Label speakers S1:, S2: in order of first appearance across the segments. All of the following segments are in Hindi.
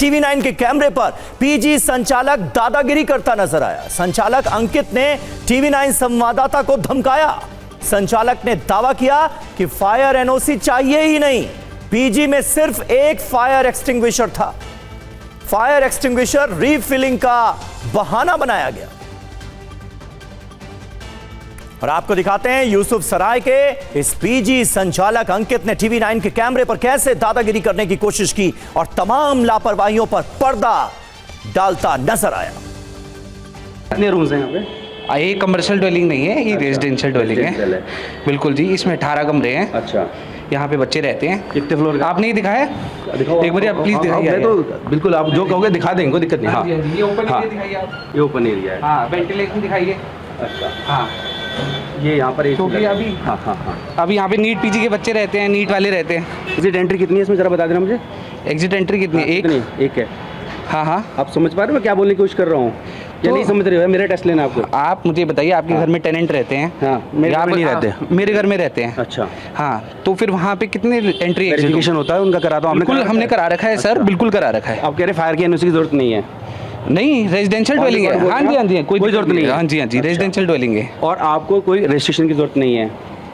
S1: टीवी 9 के कैमरे पर पीजी संचालक दादागिरी करता नजर आया। संचालक अंकित ने टीवी 9 संवाददाता को धमकाया। संचालक ने दावा किया कि फायर एनओसी चाहिए ही नहीं, पीजी में सिर्फ एक फायर एक्सटिंग्विशर था। फायर एक्सटिंग्विशर रीफिलिंग का बहाना बनाया गया। और आपको दिखाते हैं यूसुफ सराय के इस पीजी संचालक अंकित ने टीवी 9 के कैमरे पर कैसे दादागिरी करने की कोशिश की और तमाम लापरवाहियों पर पर्दा डालता नजर आया।
S2: कितने रूम्स हैं यहाँ पे?
S3: ये कमर्शियल ड्वेलिंग नहीं है, ये रेजिडेंशियल ड्वेलिंग है। बिल्कुल जी, इसमें 18 कमरे हैं।
S2: अच्छा,
S3: यहाँ पे बच्चे रहते हैं।
S2: कितने फ्लोर का?
S3: आप नहीं दिखाया?
S2: दिखाओ
S3: एक बार आप प्लीज दिखाइए।
S2: मैं तो बिल्कुल आप जो कहोगे दिखा देंगे, कोई दिक्कत नहीं। हाँ,
S3: ये ओपन
S2: हाँ,
S3: एरिया दिखाइए आप।
S2: ये ओपन एरिया है।
S3: हाँ, वेंटिलेशन दिखाइए।
S2: अच्छा,
S3: हाँ,
S2: ये यहाँ पर
S3: क्योंकि अभी
S2: हाँ हाँ हाँ
S3: अभी यहाँ पे नीट पीजी के बच्चे रहते हैं, नीट वाले रहते हैं।
S2: एग्जिट एंट्री कितनी है इसमें जरा बता देना मुझे।
S3: एग्जिट एंट्री कितनी है?
S2: एक है।
S3: हाँ हाँ,
S2: आप समझ पा रहे हो मैं क्या बोलने की कोशिश कर रहा हूँ या नहीं समझ रहे हो? मेरा टेस्ट लेना आपको।
S3: आप मुझे बताइए, आपके घर में टेनेंट रहते हैं?
S2: हाँ, मेरे घर में नहीं रहते।
S3: मेरे घर में रहते हैं।
S2: अच्छा,
S3: हाँ, तो फिर वहाँ पे कितने एंट्री
S2: वेरिफिकेशन होता है उनका? कराता हूँ।
S3: बिल्कुल, हमने करा रखा है सर, बिल्कुल करा रखा है।
S2: आप कह रहे फायर की एनओसी की जरूरत नहीं है?
S3: नहीं, रेजिडेंशियल ड्वेलिंग है। हाँ जी, हाँ जी, कोई
S2: जरूरत नहीं है।
S3: हाँ जी, हाँ जी, रेजिडेंशियल ड्वेलिंग है।
S2: और आपको कोई रजिस्ट्रेशन की जरूरत नहीं है?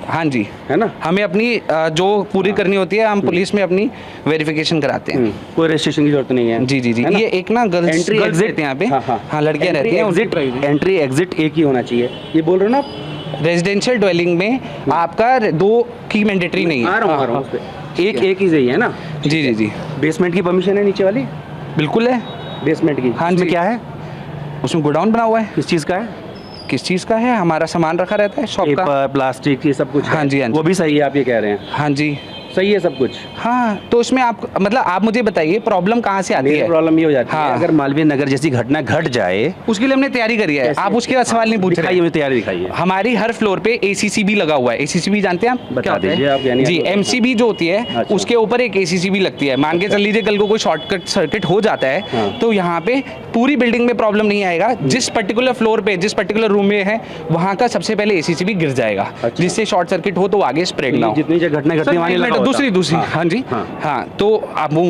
S3: हाँ जी,
S2: है ना।
S3: हमें अपनी जो पूरी करनी होती है, हम पुलिस में अपनी वेरिफिकेशन कराते हैं।
S2: कोई रजिस्ट्रेशन की जरूरत नहीं है।
S3: जी जी जी, ये एक ना गर्ल्स
S2: एंट्री
S3: रहते हैं यहाँ पे। हाँ, लड़कियाँ रहती हैं।
S2: एंट्री एग्जिट एक ही होना चाहिए, ये बोल रहे हो ना आप?
S3: रेजिडेंशियल ड्वेलिंग में आपका 2 की मैंडेटरी नहीं है।
S2: आ रहा हूँ एक ही सही है ना।
S3: जी जी जी,
S2: बेसमेंट की परमिशन है नीचे वाली?
S3: बिल्कुल है।
S2: बेसमेंट की?
S3: हाँ
S2: उसमें
S3: जी।
S2: क्या है?
S3: उसमें गोडाउन बना हुआ है।
S2: किस चीज़ का है?
S3: किस चीज़ का है? हमारा सामान रखा रहता है शॉप का।
S2: पेपर, प्लास्टिक, ये सब कुछ है?
S3: हाँ जी, हाँ जी।
S2: वो भी सही है आप ये कह रहे हैं?
S3: हाँ जी,
S2: सही है सब कुछ।
S3: हाँ, तो उसमें आप मतलब आप मुझे बताइए प्रॉब्लम कहाँ से आती है?
S2: प्रॉब्लम ये हो जाती है
S3: हाँ।
S2: अगर मालवीय नगर जैसी घटना घट जाए,
S3: उसके लिए हमने तैयारी करी है। आप उसके बाद सवाल नहीं पूछ रहे।
S2: दिखाइए, मुझे तैयारी दिखाइए।
S3: हमारी हर फ्लोर पे एसीसीबी लगा हुआ है। एसीसीबी जानते हैं आप?
S2: बता दीजिए आप। यानी
S3: जी, एमसीबी जो होती है
S2: अच्छा।
S3: उसके ऊपर एक एसीसीबी लगती है। मान के चल लीजिए कल को कोई शॉर्टकट सर्किट हो जाता है,
S2: हाँ।
S3: तो यहाँ पे पूरी बिल्डिंग में प्रॉब्लम नहीं आएगा। जिस पर्टिकुलर फ्लोर पे, जिस पर्टिकुलर रूम में है, वहाँ का सबसे पहले एसीसीबी गिर जाएगा,
S2: अच्छा।
S3: जिससे शॉर्ट सर्किट हो तो आगे स्प्रेड ना हो।
S2: जितनी जगह घटना घटती है वहाँ लगा होता।
S3: दूसरी हाँ जी, हाँ, तो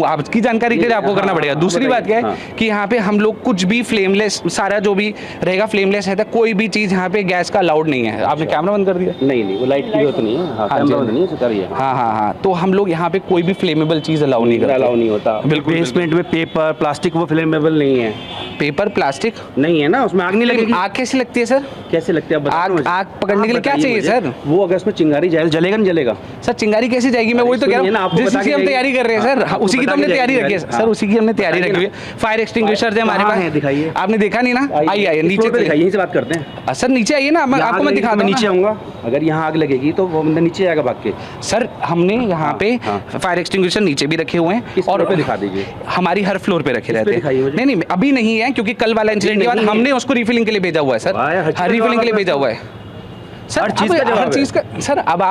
S3: आपकी जानकारी के लिए आपको करना पड़ेगा। दूसरी बात क्या है कि यहाँ पे हम लोग कुछ भी फ्लेमलेस, सारा जो भी रहेगा फ्लेमलेस रहता है। कोई भी चीज़ यहाँ पे गैस का अलाउड नहीं है। आपने कैमरा बंद कर दिया?
S2: नहीं, वो लाइट की जरूरत नहीं है। हाँ, कैमरा बंद नहीं है, करिए।
S3: हाँ हाँ हाँ, तो हम लोग यहाँ पे कोई भी फ्लेमेबल चीज़ अलाउ नहीं करते।
S2: अलाउ नहीं होता
S3: बिल्कुल।
S2: बेसमेंट में पेपर, प्लास्टिक वो फ्लेमेबल नहीं है?
S3: पेपर, प्लास्टिक
S2: नहीं है ना, उसमें आग नहीं लगेगी?
S3: आग कैसी लगती है सर?
S2: कैसे लगती है?
S3: आग पकड़ने के लिए क्या चाहिए सर?
S2: वो अगर उसमें चिंगारी जलेगा नहीं जलेगा?
S3: सर चिंगारी कैसी जाएगी? मैं वही तो कह रहा हूँ, जिसकी हम तैयारी कर रहे हैं सर, उसी की तो हमने तैयारी रखी है सर। उसी की हमने तैयारी रखी है। फायर एक्सटिंग्विशर है हमारे पास।
S2: दिखाइए।
S3: आपने देखा नहीं ना? आइए नीचे
S2: दिखाइए, यहीं से बात करते हैं।
S3: सर नीचे आइए ना, आपको मैं दिखा दूँ।
S2: नीचे आऊंगा, अगर यहाँ आग लगेगी तो वो बंदा नीचे आएगा भाग के।
S3: सर हमने यहाँ पे फायर एक्सटिंग्विशर नीचे भी रखे हुए हैं
S2: और पे दिखा दीजिए।
S3: हमारी हर फ्लोर पे रखे रहते हैं। नहीं, अभी नहीं है, क्योंकि कल वाला इंसिडेंट के बाद हमने उसको रिफिलिंग के लिए भेजा हुआ है सर। हर रिफिलिंग के लिए भेजा हुआ है सर। हर चीज का सर। अब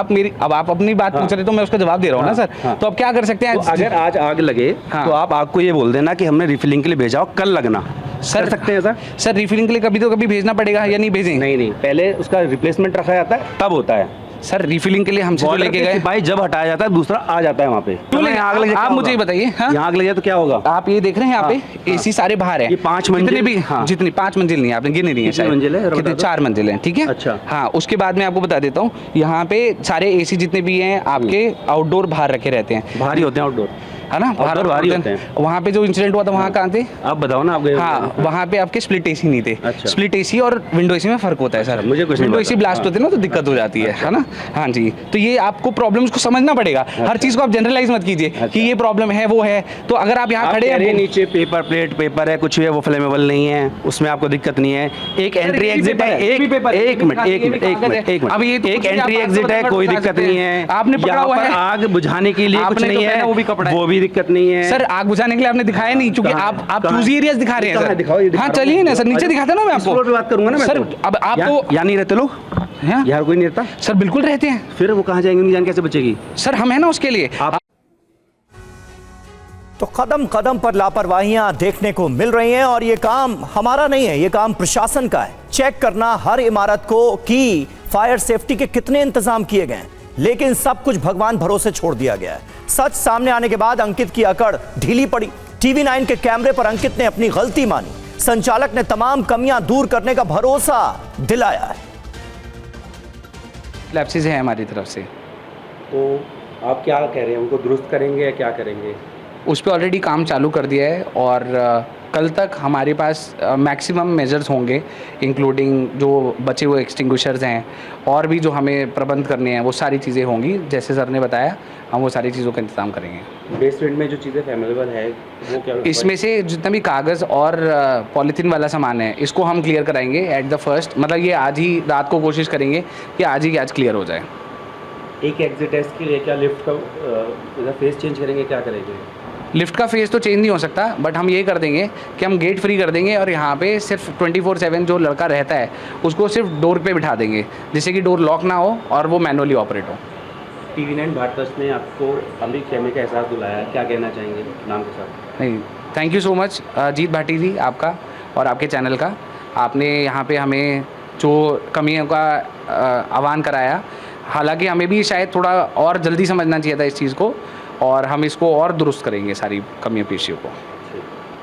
S3: आप अपनी बात पूछ रहे तो मैं उसका जवाब दे रहा हूँ ना सर। तो अब क्या कर सकते हैं?
S2: अगर आज आग लगे तो आप आग को ये बोल देना कि हमने रिफिलिंग के लिए भेजा हो, कल लगना।
S3: कर सकते हैं सर रिफिलिंग के लिए कभी तो कभी भेजना पड़ेगा या नहीं भेजें?
S2: नहीं, पहले उसका रिप्लेसमेंट रखा जाता है, तब होता है
S3: सर। रिफिलिंग के लिए हमसे तो लेके गए
S2: भाई, जब हटाया जाता है दूसरा आ जाता है वहाँ पे।
S3: आग लग जाए, आप मुझे बताइए।
S2: यहाँ आग लग जाए तो क्या होगा?
S3: आप ये देख रहे हैं यहाँ पे एसी सारे बाहर है।
S2: ये 5 मंजिल
S3: भी, जितनी 5 मंजिल नहीं, आपने गिने नहीं है शायद।
S2: मंजिल है?
S3: कितने? 4 मंजिल है, ठीक है।
S2: अच्छा,
S3: हाँ, उसके बाद मैं आपको बता देता हूँ, यहाँ पे सारे एसी जितने भी हैं आपके आउटडोर बाहर रखे रहते हैं।
S2: बाहर ही होते हैं आउटडोर,
S3: है ना? बाहर
S2: बाहर होते हैं।
S3: वहाँ पे जो इंसिडेंट हुआ था वहाँ कहाँ थे
S2: आप बताओ ना। आप गए?
S3: हाँ, वहाँ पे आपके स्प्लिट एसी नहीं थे।
S2: अच्छा।
S3: स्प्लिट एसी और विंडो एसी में फर्क होता है सर।
S2: मुझे कुछ नहीं
S3: विंडो एसी ब्लास्ट होते हैं ना तो दिक्कत हो जाती है ना। हाँ जी, तो ये आपको प्रॉब्लम्स को समझना पड़ेगा। हर चीज को आप जनरलाइज मत कीजिए कि ये प्रॉब्लम है वो है। तो अगर आप यहाँ खड़े हैं,
S2: नीचे पेपर प्लेट पेपर है, कुछ भी है, वो फ्लेमेबल नहीं है, उसमें आपको दिक्कत नहीं है। एक एंट्री एग्जिट है, एक मिनट, अब ये एक एंट्री एग्जिट है, कोई दिक्कत नहीं है।
S3: आपने पकड़ा हुआ है
S2: आग बुझाने के लिए कुछ नहीं है, वो भी दिक्कत नहीं है
S3: सर। आग बुझाने के लिए आपने दिखाया नहीं, क्योंकि आप चूजी एरियाज दिखा रहे हैं सर। हाँ चलिए ना सर, नीचे दिखाता ना मैं आपको।
S2: बात करूंगा ना मैं
S3: सर। अब आप तो
S2: यहाँ नहीं रहते लोग? यार कोई नहीं रहता
S3: सर? बिल्कुल रहते हैं।
S2: फिर वो कहाँ जाएंगे? उनकी जान कैसे बचेगी
S3: सर? हम है ना उसके लिए।
S1: तो कदम कदम पर लापरवाहियां देखने को मिल रही हैं और ये काम हमारा नहीं है, ये काम प्रशासन का है। चेक करना हर इमारत को कि फायर सेफ्टी के कितने इंतजाम किए गए हैं, लेकिन सब कुछ भगवान भरोसे छोड़ दिया गया है। सच सामने आने के बाद अंकित की अकड़ ढीली पड़ी। टीवी 9 के कैमरे पर अंकित ने अपनी गलती मानी। संचालक ने तमाम कमियां दूर करने का भरोसा दिलाया है।
S3: लैप्सेस है हमारी तरफ से,
S2: तो आप क्या कह रहे हैं, उनको दुरुस्त करेंगे या क्या करेंगे?
S3: उस पर ऑलरेडी काम चालू कर दिया है और कल तक हमारे पास मैक्सिमम मेजर्स होंगे, इंक्लूडिंग जो बचे हुए एक्सटिंग्विशर्स हैं और भी जो हमें प्रबंध करने हैं वो सारी चीज़ें होंगी। जैसे सर ने बताया हम वो सारी चीज़ों का इंतजाम करेंगे।
S2: बेसमेंट में जो चीज़ें फ्लेमेबल है वो क्या?
S3: इसमें से जितना भी कागज़ और पॉलीथीन वाला सामान है इसको हम क्लियर कराएंगे एट द फर्स्ट, मतलब ये आज ही रात को कोशिश करेंगे कि आज ही आज क्लियर हो जाए।
S2: एक एग्जिट है इसके लिए क्या लिफ्ट का फेस चेंज करेंगे, क्या करेंगे?
S3: लिफ्ट का फेस तो चेंज नहीं हो सकता, बट हम ये कर देंगे कि हम गेट फ्री कर देंगे और यहाँ पे सिर्फ 24/7 जो लड़का रहता है उसको सिर्फ डोर पे बिठा देंगे, जिससे कि डोर लॉक ना हो और वो मैनुअली ऑपरेट हो।
S2: टीवी 9 भारत ने आपको अमृत खेमे का एहसास दिलाया, क्या कहना चाहेंगे नाम के साथ?
S3: नहीं, थैंक यू सो मच जीत भाटी जी, आपका और आपके चैनल का। आपने यहाँ पे हमें जो कमियों का आह्वान कराया, हालांकि हमें भी शायद थोड़ा और जल्दी समझना चाहिए था इस चीज़ को, और हम इसको और दुरुस्त करेंगे सारी कमियों पेशियों को।